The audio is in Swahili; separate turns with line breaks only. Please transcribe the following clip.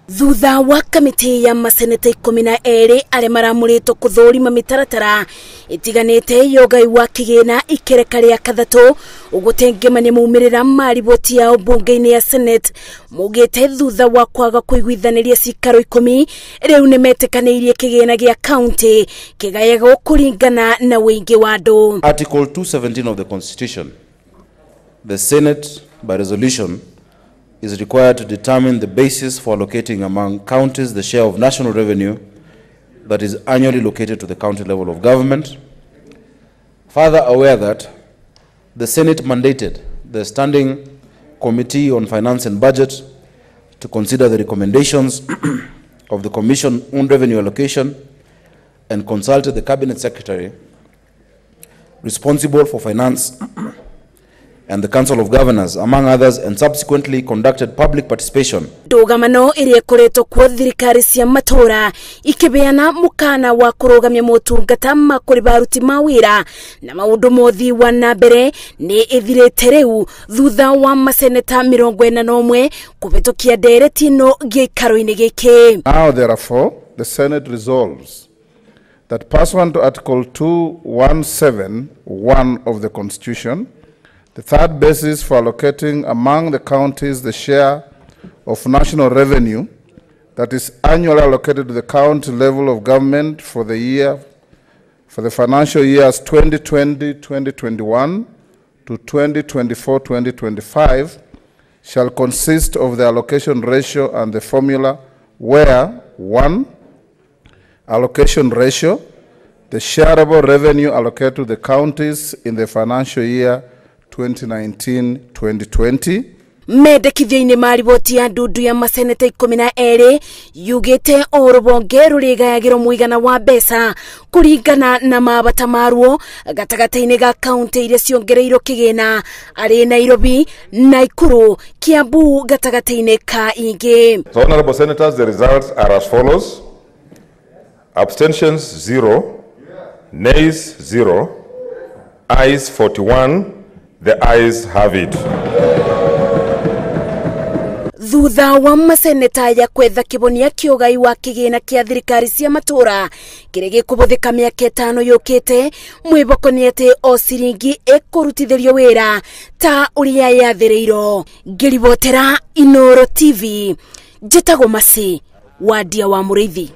Thutha wa kamiti ya maseneta 12 arĩa maramũrĩtwo kũthũrima mĩtaratara itiganĩte yogai wa kĩgĩna ikereka rĩa kathatũ ũgũtengemania maumĩrĩra ma riboti yao bunge-inĩ ya Senate mugĩte thutha wa kwaga kũiguithanĩria cikaro 10 rĩu nĩmetĩkanĩirie kĩgĩna gĩa county kĩgayagwo kũringana na wĩingĩ wa andũ.
Article 217 of the Constitution, the Senate by resolution is required to determine the basis for allocating among counties the share of national revenue that is annually allocated to the county level of government. Further aware that the Senate mandated the Standing Committee on Finance and Budget to consider the recommendations of the Commission on Revenue Allocation and consulted the Cabinet Secretary responsible for finance and the Council of Governors, among others, and subsequently conducted public participation.
Ndugamano iria ikoretwo kwa thirikari cia matora ikibeana mukana wa kurugamia motungata ma kuri baruti mawira na maundu mothi wa nambere ni ithirite riu thutha wa maseneta 41 kubetokia ndereti no gĩikaro-inĩ gĩkĩ.
Now therefore the Senate resolves that pursuant to Article 217(1) of the Constitution, the third basis for allocating among the counties the share of national revenue that is annually allocated to the county level of government for the financial years 2020-2021 to 2024-2025 shall consist of the allocation ratio and the formula where 1. Allocation ratio, the shareable revenue allocated to the counties in the financial year 2019-2020.
Mendekithia-inĩ ma riboti ya ndundu ya maseneta 12 yugĩte o rũbonge rũrĩgayagĩrwo mũigana wa mbeca kũringana na mabata maruo gatagatĩ-inĩ ga kaunti iria ciongereirwo kĩgĩna arĩ Nairobi, Nakuru, Kiambu gatagatĩ-inĩ ka ingĩ.
So, honorable senators, the results are as follows: abstentions 0, nays 0, ayes 41. The ayes have it.
Thutha wa maseneta ya kwetha kibonia kĩũgai wa kĩgĩna kĩa thirikari cia matura kĩrĩa gĩkũbũthĩka mĩaka 5 yũkĩte, mwĩboko nĩ atĩ o ciringi ĩkũrutithĩrio wĩra ta ũrĩa yathĩrĩirwo. Ngĩribotera Inooro TV, njĩtagwo Masi wa Ndia wa Mũrĩithi.